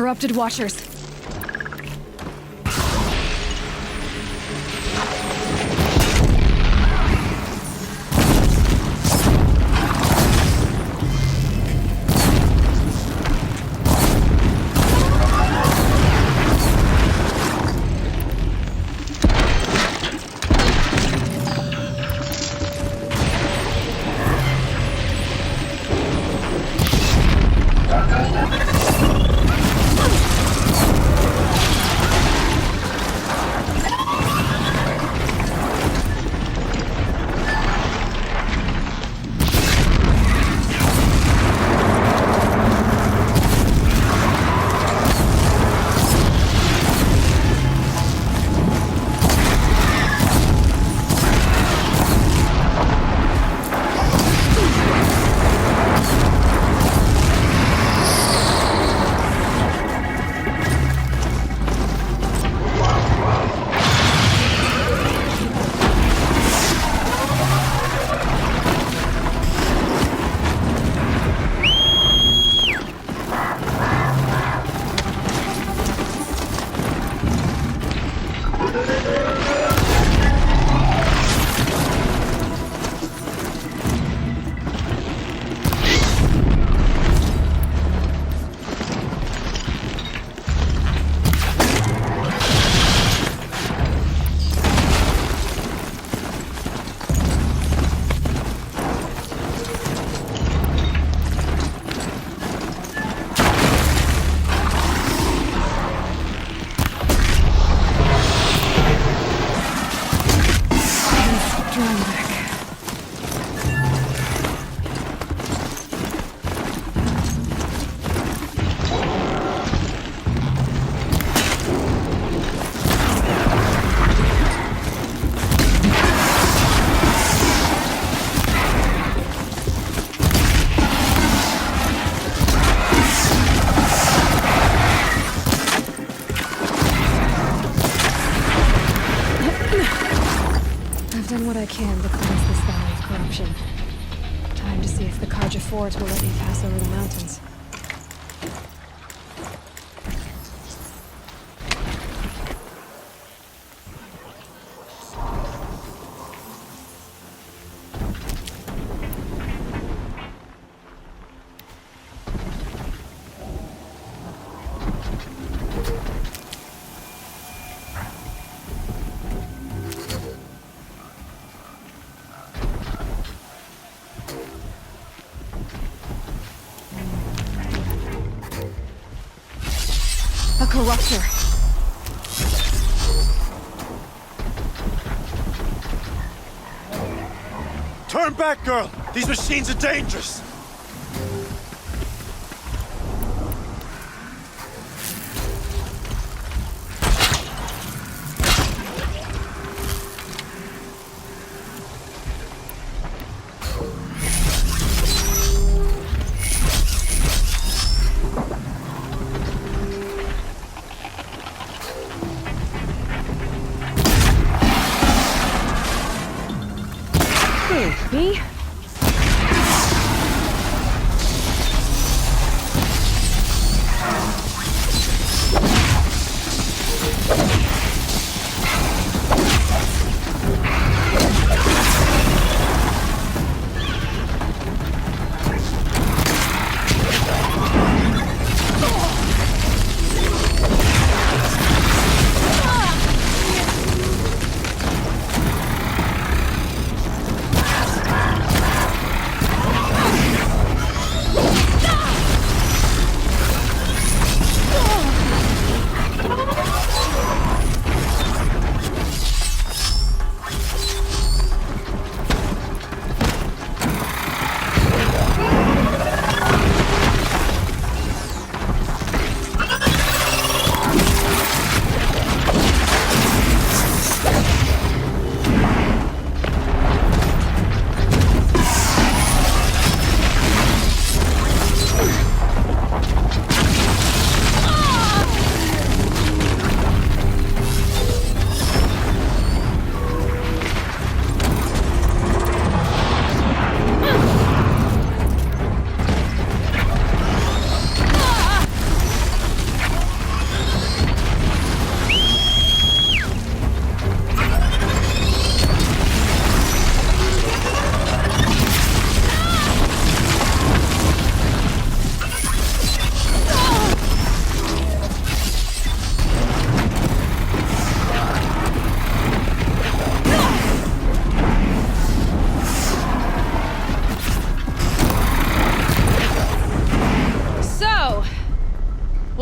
corrupted watchers. What I can to cleanse this valley of corruption. Time to see if the Carja Forts will let me pass over the mountains. A corruptor. Turn back, girl! These machines are dangerous! Me?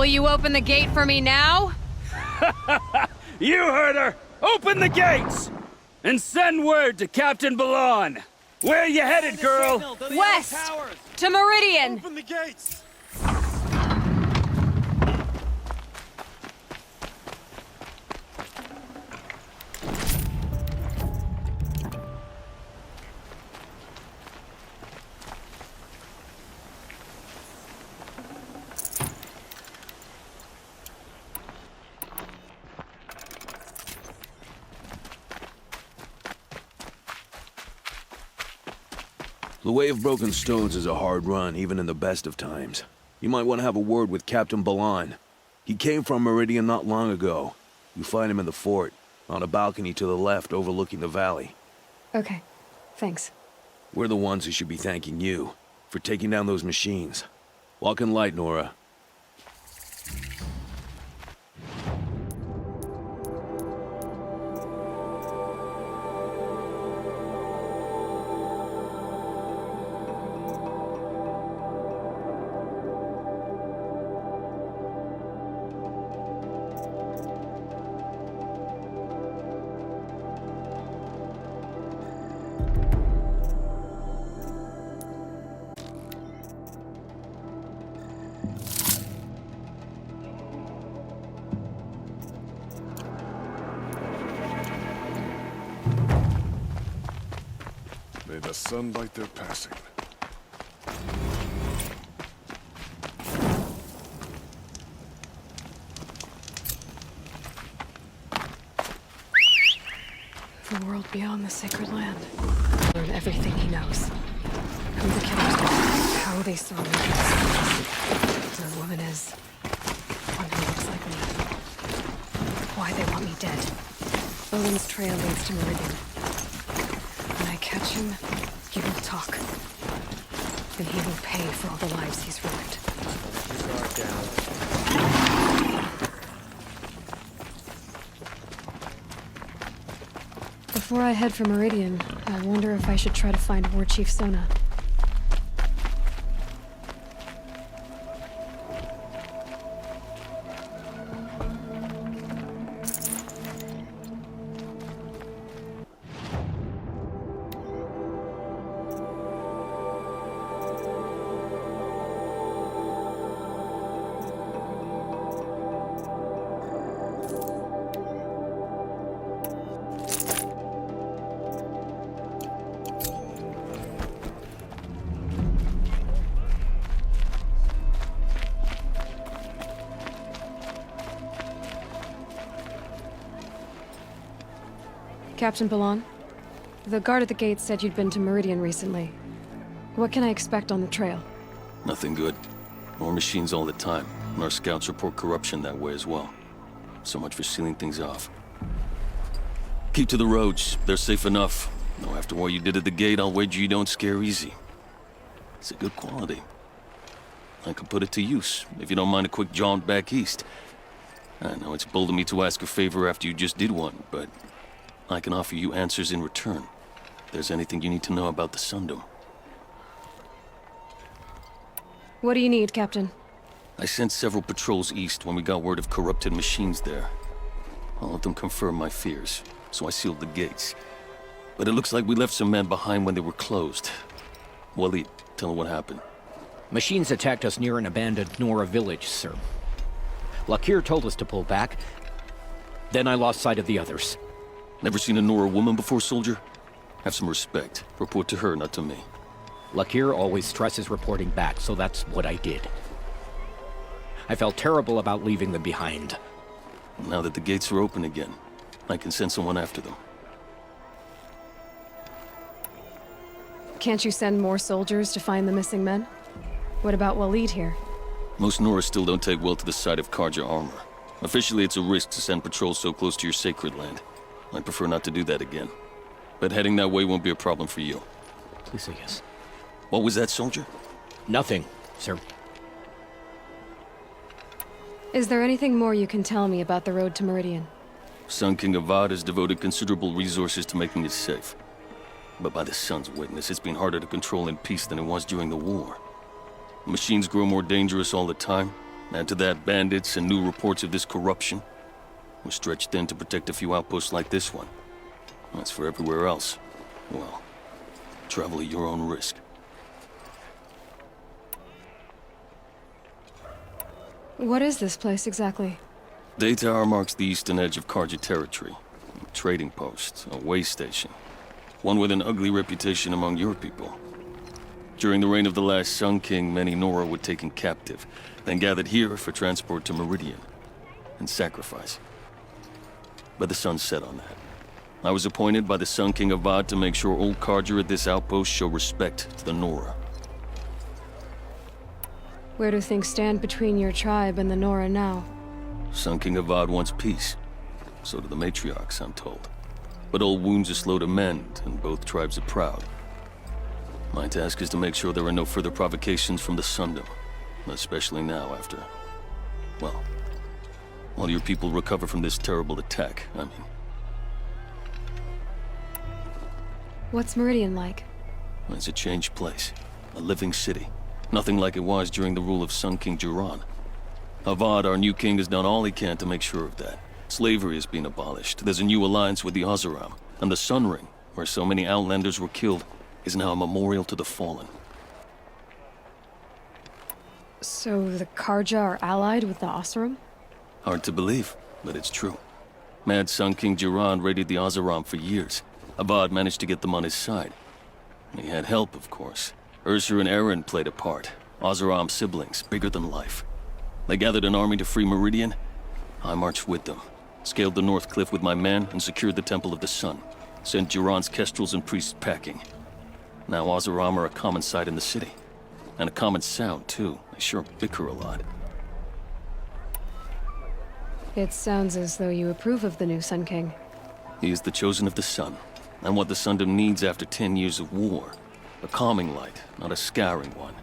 Will you open the gate for me now? You heard her! Open the gates! And send word to Captain Balon! Where you headed, girl? West! To Meridian! Open the gates! The Way of Broken Stones is a hard run, even in the best of times. You might want to have a word with Captain Balon. He came from Meridian not long ago. You find him in the fort, on a balcony to the left overlooking the valley. Okay, thanks. We're the ones who should be thanking you for taking down those machines. Walk in light, Nora. May the sun light their passing. The world beyond the sacred land. Learn everything he knows. Who the killers were, how they saw me. Who the woman is. One who looks like me. Why they want me dead. Odin's trail leads to Meridian. When I catch him, he will talk. And he will pay for all the lives he's ruined. Before I head for Meridian, I wonder if I should try to find War Chief Sona. Captain Balon, the guard at the gate said you'd been to Meridian recently. What can I expect on the trail? Nothing good. More machines all the time, and our scouts report corruption that way as well. So much for sealing things off. Keep to the roads. They're safe enough. Though after what you did at the gate, I'll wager you don't scare easy. It's a good quality. I could put it to use, if you don't mind a quick jaunt back east. I know it's bold of me to ask a favor after you just did one, but I can offer you answers in return. If there's anything you need to know about the Sundom. What do you need, Captain? I sent several patrols east when we got word of corrupted machines there. All of them confirmed my fears, so I sealed the gates. But it looks like we left some men behind when they were closed. Waleed, tell them what happened. Machines attacked us near an abandoned Nora village, sir. Lakir told us to pull back. Then I lost sight of the others. Never seen a Nora woman before, soldier? Have some respect. Report to her, not to me. Lakir always stresses reporting back, so that's what I did. I felt terrible about leaving them behind. Now that the gates are open again, I can send someone after them. Can't you send more soldiers to find the missing men? What about Waleed here? Most Nora still don't take well to the sight of Karja armor. Officially, it's a risk to send patrols so close to your sacred land. I'd prefer not to do that again. But heading that way won't be a problem for you. Please say yes. What was that, soldier? Nothing, sir. Is there anything more you can tell me about the road to Meridian? Sun King Avad has devoted considerable resources to making it safe. But by the Sun's witness, it's been harder to control in peace than it was during the war. Machines grow more dangerous all the time, Add to that bandits and new reports of this corruption. We're stretched thin to protect a few outposts like this one. As for everywhere else, well, travel at your own risk. What is this place exactly? Day Tower marks the eastern edge of Karja territory. A trading post, a way station. One with an ugly reputation among your people. During the reign of the last Sun King, many Nora were taken captive, then gathered here for transport to Meridian and sacrifice. But the sun set on that. I was appointed by the Sun King Avad to make sure old Karja at this outpost show respect to the Nora. Where do things stand between your tribe and the Nora now? Sun King Avad wants peace. So do the matriarchs, I'm told. But old wounds are slow to mend, and both tribes are proud. My task is to make sure there are no further provocations from the Sundom. Especially now after... well, while your people recover from this terrible attack, I mean. What's Meridian like? It's a changed place. A living city. Nothing like it was during the rule of Sun King Jiran. Avad, our new king, has done all he can to make sure of that. Slavery has been abolished. There's a new alliance with the Oseram. And the Sun Ring, where so many Outlanders were killed, is now a memorial to the fallen. So the Karja are allied with the Oseram? Hard to believe, but it's true. Mad Sun King Jiran raided the Oseram for years. Avad managed to get them on his side. He had help, of course. Ursur and Eren played a part. Oseram siblings, bigger than life. They gathered an army to free Meridian. I marched with them, scaled the North Cliff with my men, and secured the Temple of the Sun. Sent Jiran's kestrels and priests packing. Now Oseram are a common sight in the city. And a common sound, too. They sure bicker a lot. It sounds as though you approve of the new Sun King. He is the chosen of the Sun, and what the Sundom needs after 10 years of war. A calming light, not a scouring one.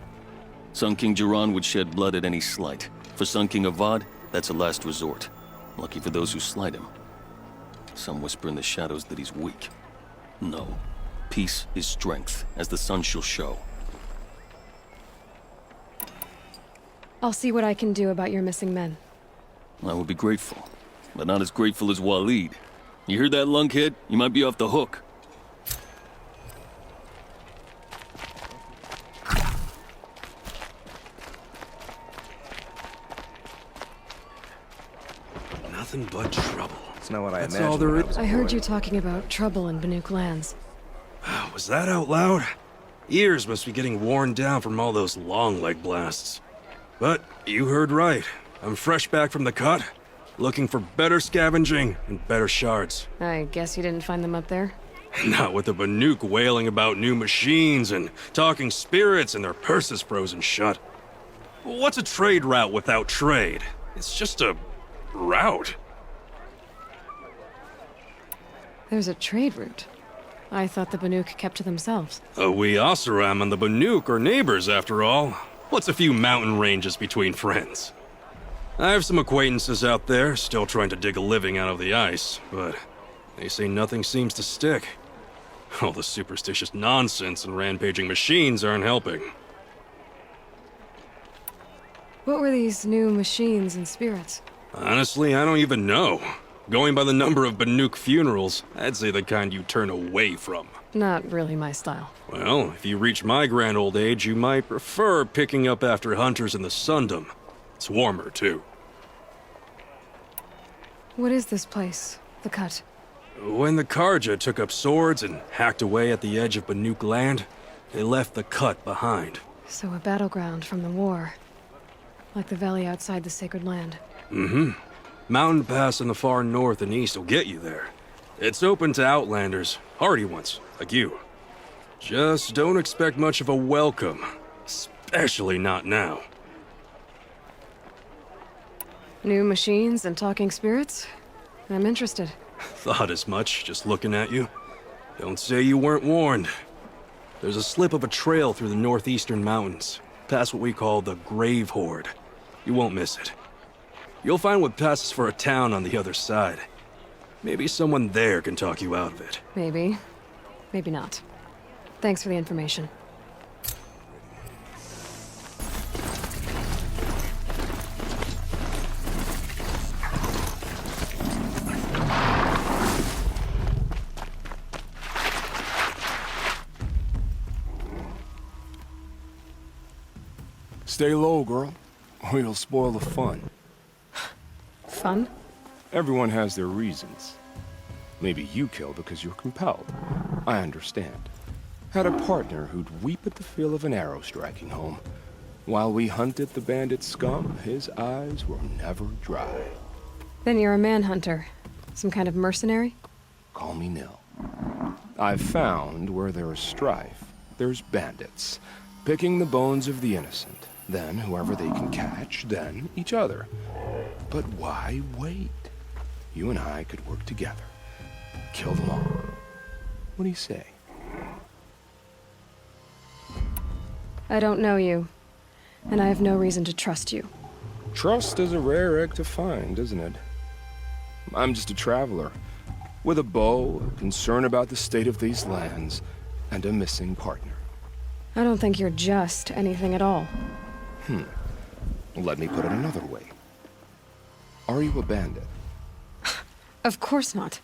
Sun King Jiran would shed blood at any slight. For Sun King Avad, that's a last resort. Lucky for those who slight him. Some whisper in the shadows that he's weak. No. Peace is strength, as the sun shall show. I'll see what I can do about your missing men. I would be grateful, but not as grateful as Waleed. You hear that, lunkhead? You might be off the hook. Nothing but trouble. It's not what I That's imagined. all there when is. I was I a heard boy. you talking about trouble in Banuk lands. Was that out loud? Ears must be getting worn down from all those long leg blasts. But you heard right. I'm fresh back from the cut, looking for better scavenging and better shards. I guess you didn't find them up there? Not with the Banuk wailing about new machines and talking spirits and their purses frozen shut. What's a trade route without trade? It's just a route. There's a trade route. I thought the Banuk kept to themselves. We Oseram and the Banuk are neighbors, after all. What's a few mountain ranges between friends? I have some acquaintances out there, still trying to dig a living out of the ice, but they say nothing seems to stick. All the superstitious nonsense and rampaging machines aren't helping. What were these new machines and spirits? Honestly, I don't even know. Going by the number of Banuk funerals, I'd say the kind you turn away from. Not really my style. Well, if you reach my grand old age, you might prefer picking up after hunters in the Sundom. It's warmer, too. What is this place? The Cut? When the Karja took up swords and hacked away at the edge of Banuk land, they left the Cut behind. So a battleground from the war. Like the valley outside the Sacred Land. Mm-hmm. Mountain Pass in the far north and east will get you there. It's open to Outlanders, hardy ones, like you. Just don't expect much of a welcome. Especially not now. New machines and talking spirits? I'm interested. Thought as much, just looking at you. Don't say you weren't warned. There's a slip of a trail through the northeastern mountains, past what we call the Grave Horde. You won't miss it. You'll find what passes for a town on the other side. Maybe someone there can talk you out of it. Maybe. Maybe not. Thanks for the information. Stay low, girl, or you'll spoil the fun. Fun? Everyone has their reasons. Maybe you kill because you're compelled. I understand. Had a partner who'd weep at the feel of an arrow striking home. While we hunted the bandit scum, his eyes were never dry. Then you're a manhunter. Some kind of mercenary? Call me Nil. I've found where there is strife, there's bandits, picking the bones of the innocent. Then whoever they can catch, then each other. But why wait? You and I could work together. Kill them all. What do you say? I don't know you, and I have no reason to trust you. Trust is a rare egg to find, isn't it? I'm just a traveler, with a bow, a concern about the state of these lands, and a missing partner. I don't think you're just anything at all. Let me put it another way. Are you a bandit? Of course not.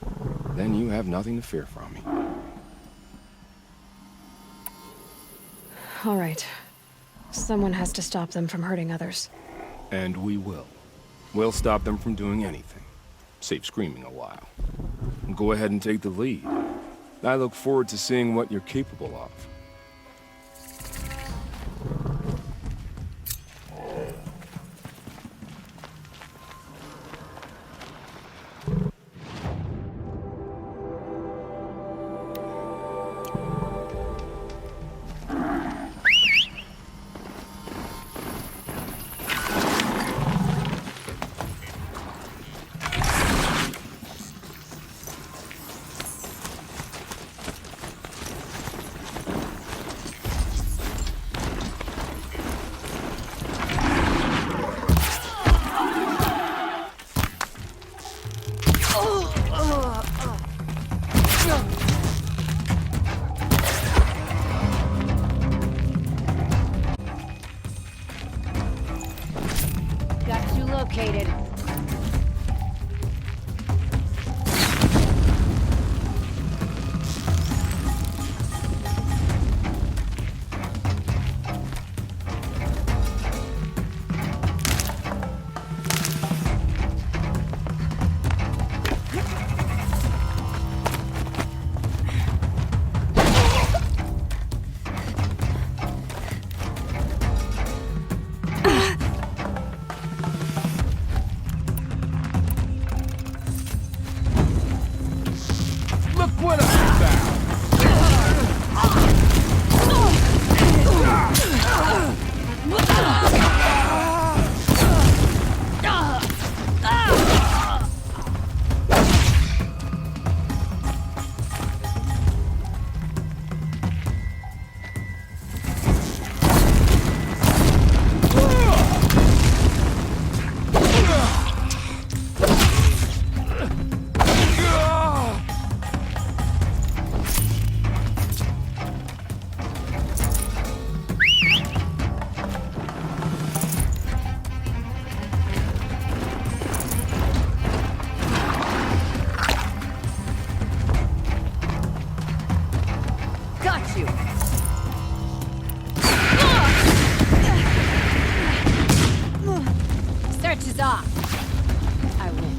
Then you have nothing to fear from me. All right. Someone has to stop them from hurting others. And we will. We'll stop them from doing anything. Save screaming a while. Go ahead and take the lead. I look forward to seeing what you're capable of. Got you located. Got you. Search is off. I win.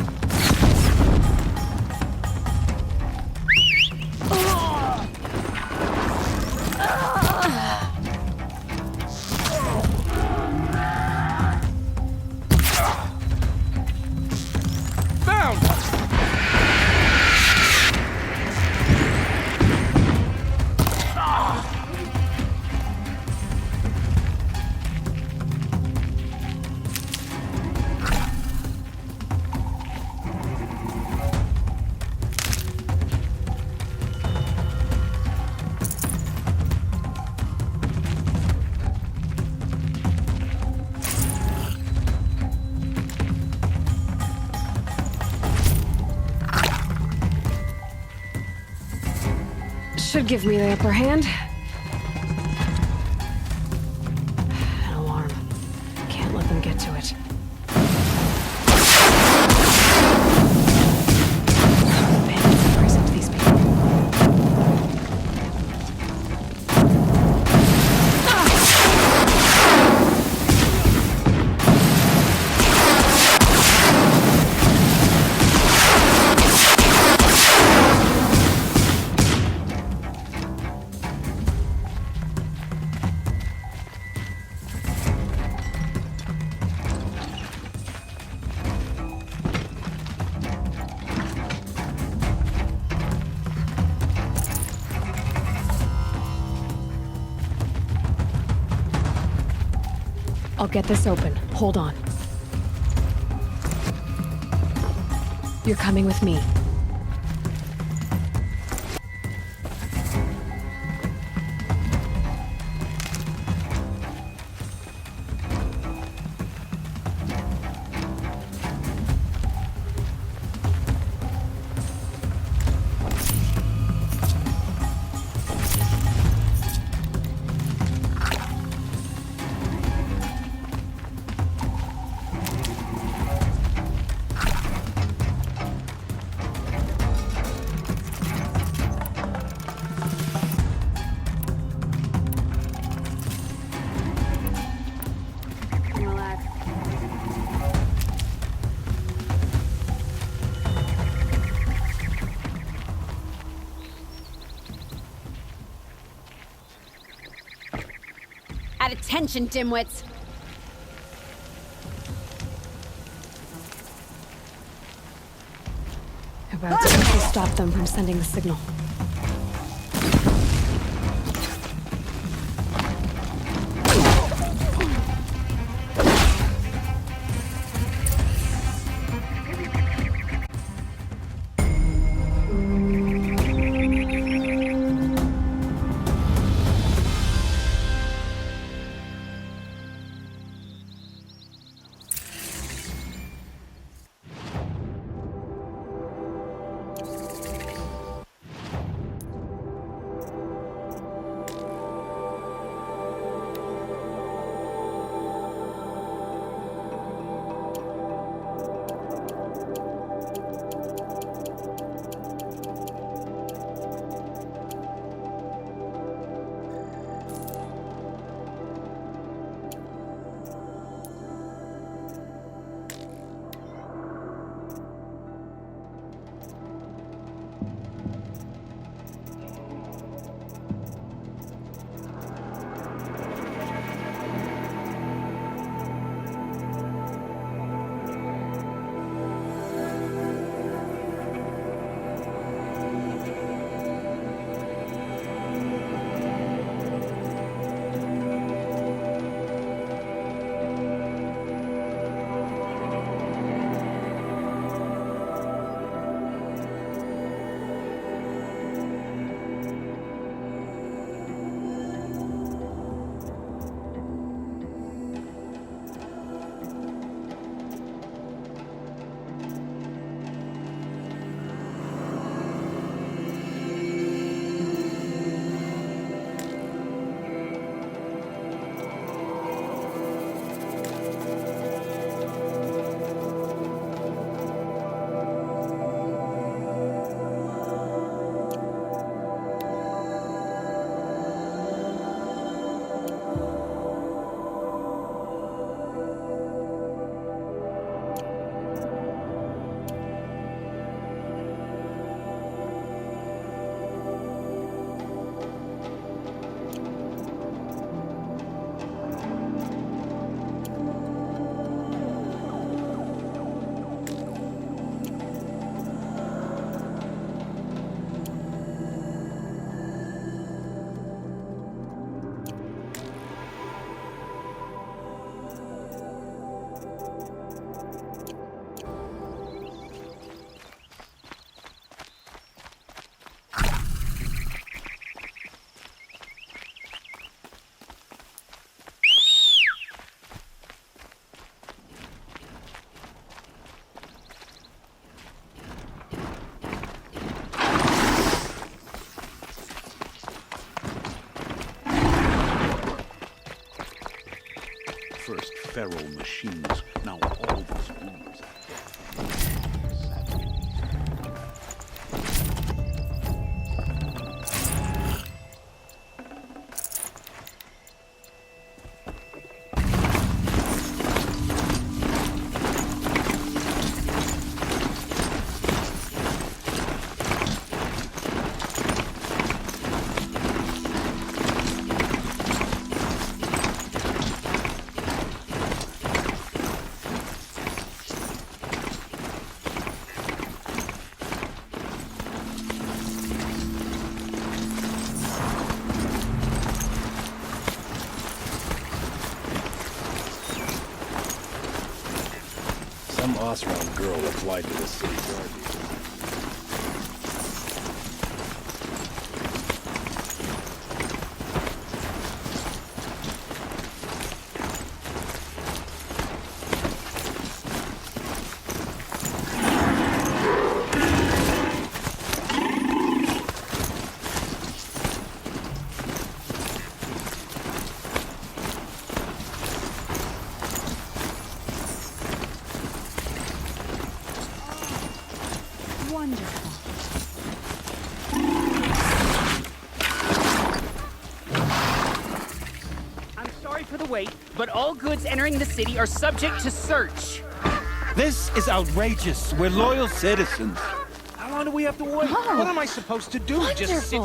Should give me the upper hand. An alarm. Can't let them get to it. Bandits have risen to these people. I'll get this open. Hold on. You're coming with me. Relax. At attention, dimwits! About to stop them from sending the signal. First feral machines, now all these rumors are dead. Some Osram girl applied to the city guard. But all goods entering the city are subject to search. This is outrageous. We're loyal citizens. How long do we have to wait? What am I supposed to do? Just sit...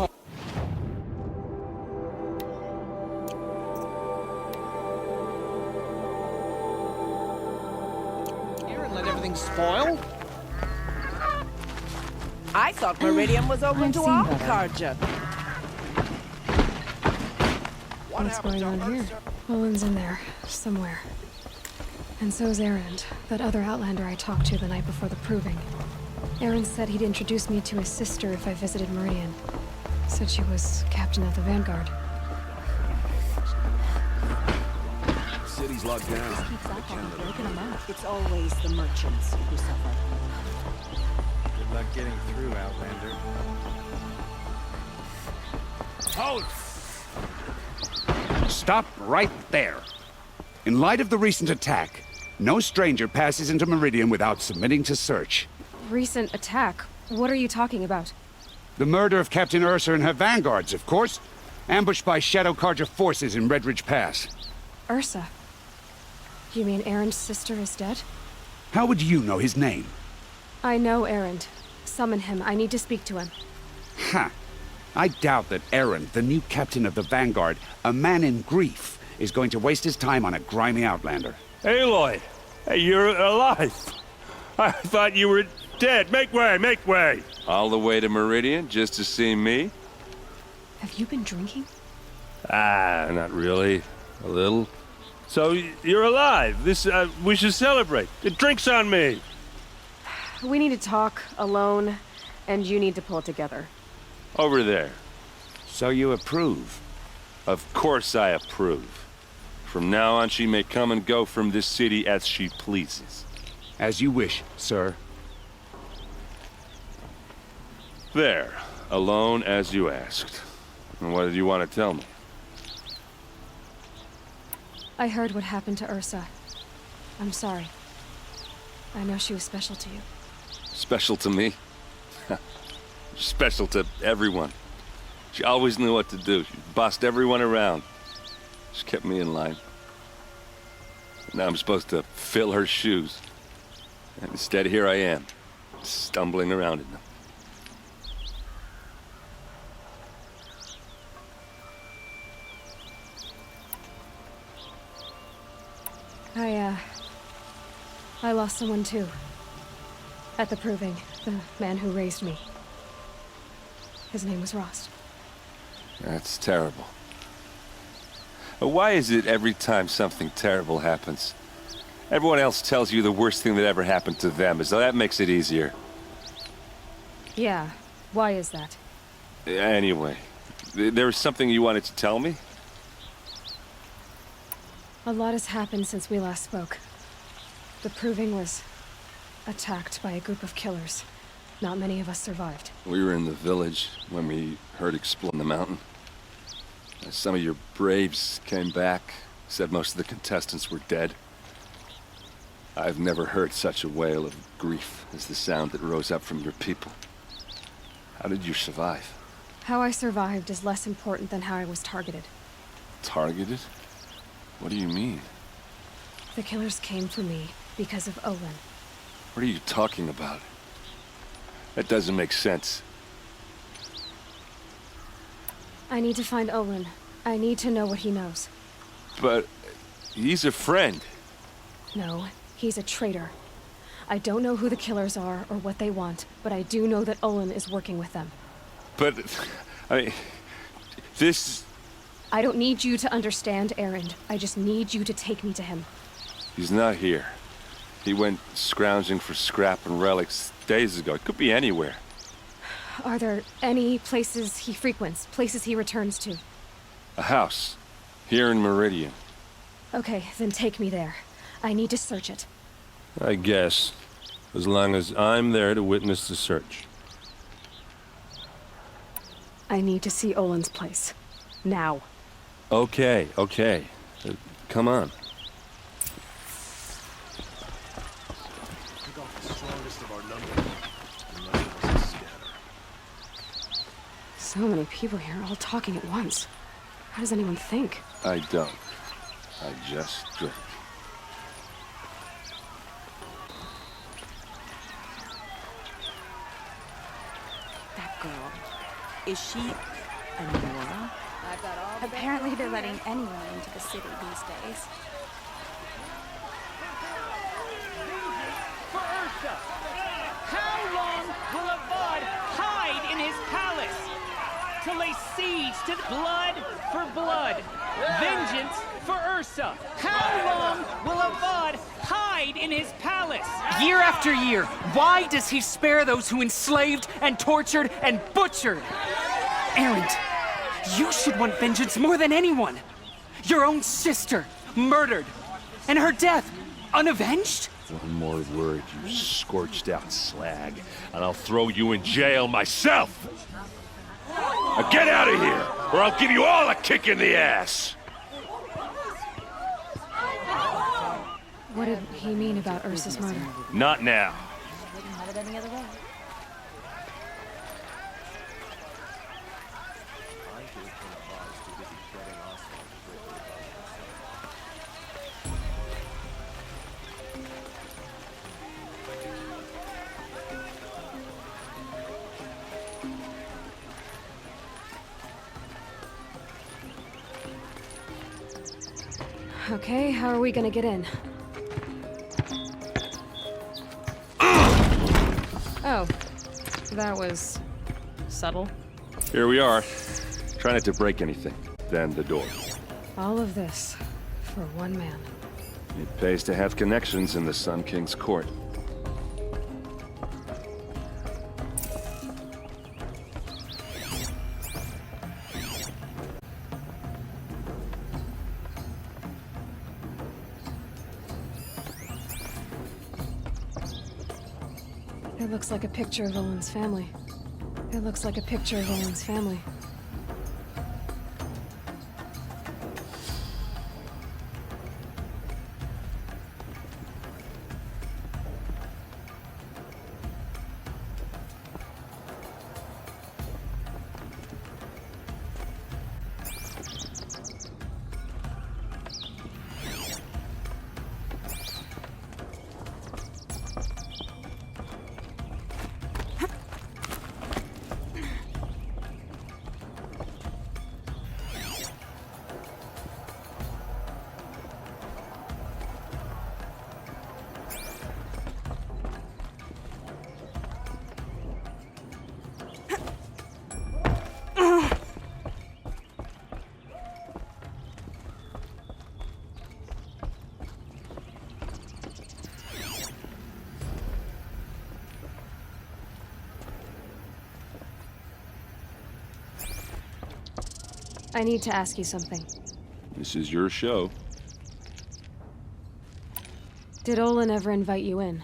here and let everything spoil? I thought Meridian was open to all Carja. What's going on here? Olin's in there, somewhere. And so's Erend, that other Outlander I talked to the night before the proving. Erend said he'd introduce me to his sister if I visited Meridian. Said she was captain of the Vanguard. The city's locked down. It's always the merchants who suffer. Good luck getting through, Outlander. Halt! Stop right there. In light of the recent attack, no stranger passes into Meridian without submitting to search. Recent attack? What are you talking about? The murder of Captain Ursa and her vanguards, of course. Ambushed by Shadow Carja forces in Redridge Pass. Ursa? You mean Erend's sister is dead? How would you know his name? I know Erend. Summon him. I need to speak to him. Ha! I doubt that Erend, the new captain of the Vanguard, a man in grief, is going to waste his time on a grimy Outlander. Aloy! Hey, you're alive! I thought you were dead. Make way, make way! All the way to Meridian just to see me? Have you been drinking? Ah, not really. A little. So, you're alive. We should celebrate. The drink's on me. We need to talk, alone, and you need to pull it together. Over there. So you approve? Of course I approve. From now on, she may come and go from this city as she pleases. As you wish, sir. There. Alone as you asked. And what did you want to tell me? I heard what happened to Ursa. I'm sorry. I know she was special to you. Special to me? Special to everyone. She always knew what to do. She bossed everyone around. She kept me in line. Now I'm supposed to fill her shoes. And instead, here I am, stumbling around in them. I lost someone too. At the proving, the man who raised me. His name was Rost. That's terrible. Why is it every time something terrible happens, everyone else tells you the worst thing that ever happened to them, as though that makes it easier? Yeah, why is that? Anyway, there was something you wanted to tell me? A lot has happened since we last spoke. The proving was attacked by a group of killers. Not many of us survived. We were in the village when we heard explode in the mountain. Some of your braves came back, said most of the contestants were dead. I've never heard such a wail of grief as the sound that rose up from your people. How did you survive? How I survived is less important than how I was targeted. Targeted? What do you mean? The killers came for me because of Olin. What are you talking about? That doesn't make sense. I need to find Olin. I need to know what he knows. But he's a friend. No, he's a traitor. I don't know who the killers are or what they want, but I do know that Olin is working with them. But, I mean, this... I don't need you to understand, Erend. I just need you to take me to him. He's not here. He went scrounging for scrap and relics days ago. It could be anywhere. Are there any places he frequents, places he returns to? A house. Here in Meridian. Okay, then take me there. I need to search it. I guess. As long as I'm there to witness the search. I need to see Olin's place. Now. Okay. Come on. So many people here, all talking at once. How does anyone think? I don't. I just drink. That girl. Is she a Nora? Apparently they're letting anyone into the city these days. For Ursa! How long will Avad hide in his palace? To lay siege to the blood for blood. Vengeance for Ursa. How long will Avad hide in his palace? Year after year, why does he spare those who enslaved and tortured and butchered? Erend, you should want vengeance more than anyone. Your own sister, murdered, and her death, unavenged? One more word, you scorched out slag, and I'll throw you in jail myself! Now get out of here, or I'll give you all a kick in the ass! What did he mean about Ursa's murder? Not now. Wouldn't have it any other way. Okay, how are we gonna get in? Oh, that was subtle. Here we are. Try not to break anything. Then the door. All of this for one man. It pays to have connections in the Sun King's court. It looks like a picture of Olin's family. It looks like a picture of Olin's family. I need to ask you something. This is your show. Did Olin ever invite you in?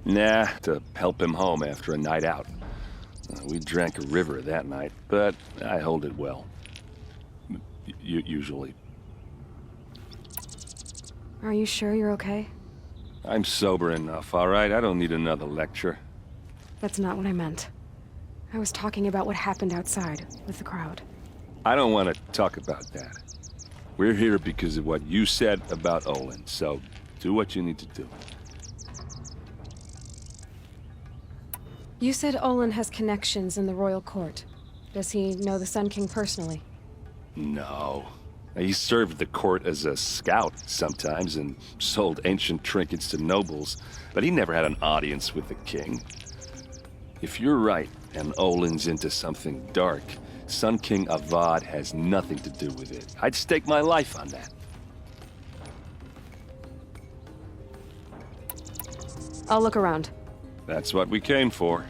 Nah, to help him home after a night out. We drank a river that night, but I hold it well. Usually. Are you sure you're okay? I'm sober enough, all right? I don't need another lecture. That's not what I meant. I was talking about what happened outside with the crowd. I don't want to talk about that. We're here because of what you said about Olin, so do what you need to do. You said Olin has connections in the royal court. Does he know the Sun King personally? No. He served the court as a scout sometimes and sold ancient trinkets to nobles, but he never had an audience with the king. If you're right, and Olin's into something dark, Sun King Avad has nothing to do with it. I'd stake my life on that. I'll look around. That's what we came for.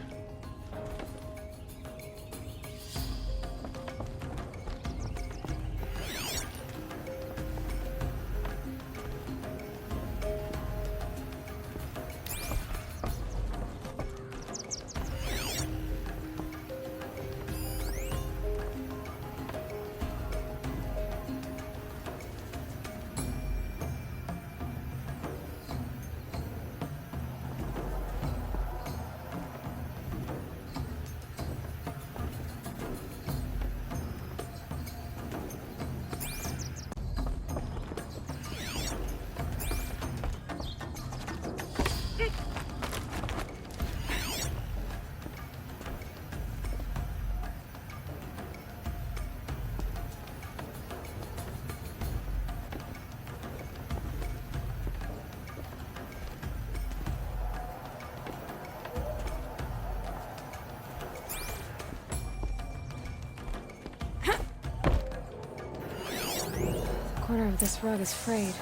The corner of this rug is frayed,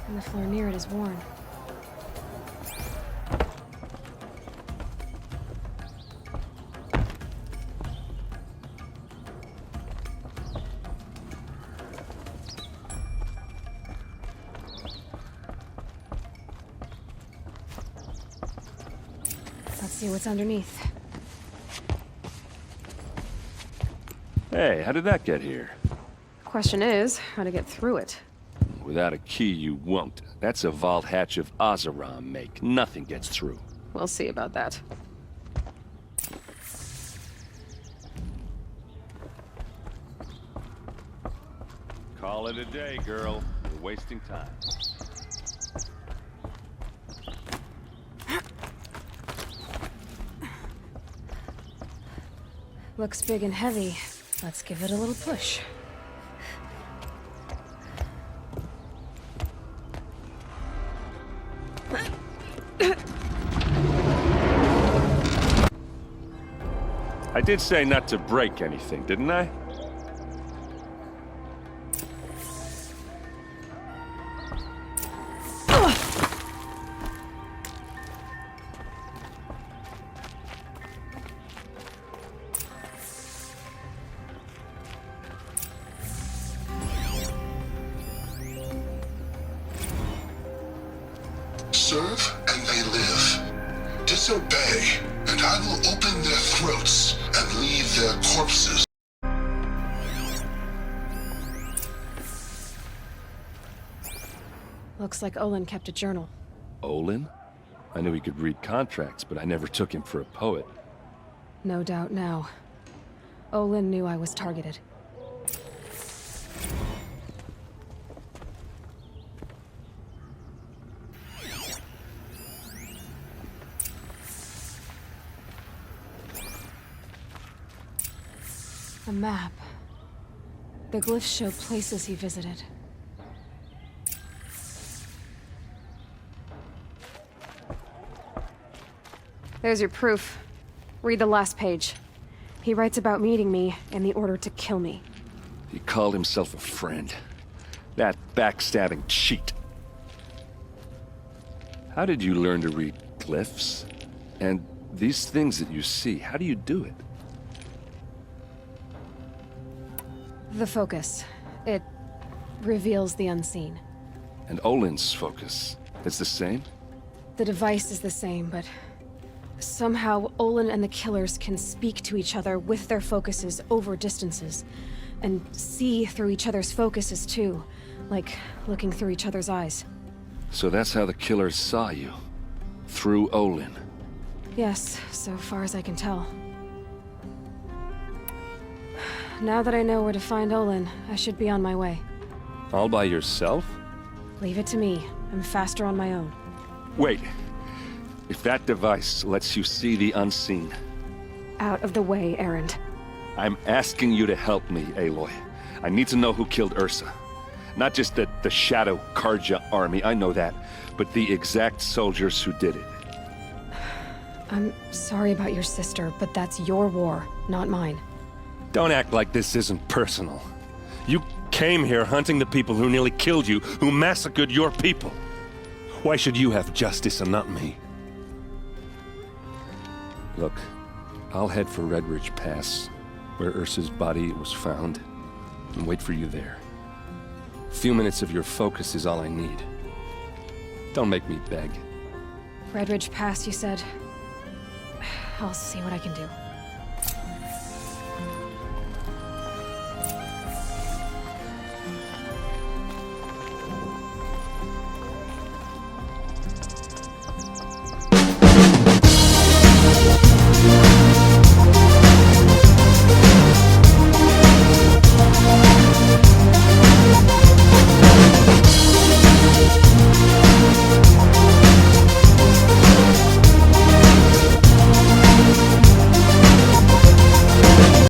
and the floor near it is worn. Let's see what's underneath. Hey, how did that get here? Question is, how to get through it. Without a key, you won't. That's a vault hatch of Oseram make. Nothing gets through. We'll see about that. Call it a day, girl. You're wasting time. Looks big and heavy. Let's give it a little push. I did say not to break anything, didn't I? Serve and they live. Disobey, and I will open their throats and leave their corpses. Looks like Olin kept a journal. Olin? I knew he could read contracts, but I never took him for a poet. No doubt now. Olin knew I was targeted. A map. The glyphs show places he visited. There's your proof. Read the last page. He writes about meeting me and the order to kill me. He called himself a friend. That backstabbing cheat. How did you learn to read glyphs? And these things that you see, how do you do it? The focus. It reveals the unseen. And Olin's focus, it's the same? The device is the same, but somehow Olin and the killers can speak to each other with their focuses over distances, and see through each other's focuses too, like looking through each other's eyes. So that's how the killers saw you? Through Olin? Yes, so far as I can tell. Now that I know where to find Olin, I should be on my way. All by yourself? Leave it to me. I'm faster on my own. Wait. If that device lets you see the unseen... Out of the way, Erend. I'm asking you to help me, Aloy. I need to know who killed Ursa. Not just the Shadow Karja army, I know that, but the exact soldiers who did it. I'm sorry about your sister, but that's your war, not mine. Don't act like this isn't personal. You came here hunting the people who nearly killed you, who massacred your people. Why should you have justice and not me? Look, I'll head for Red Ridge Pass, where Ursa's body was found, and wait for you there. A few minutes of your focus is all I need. Don't make me beg. Red Ridge Pass, you said? I'll see what I can do.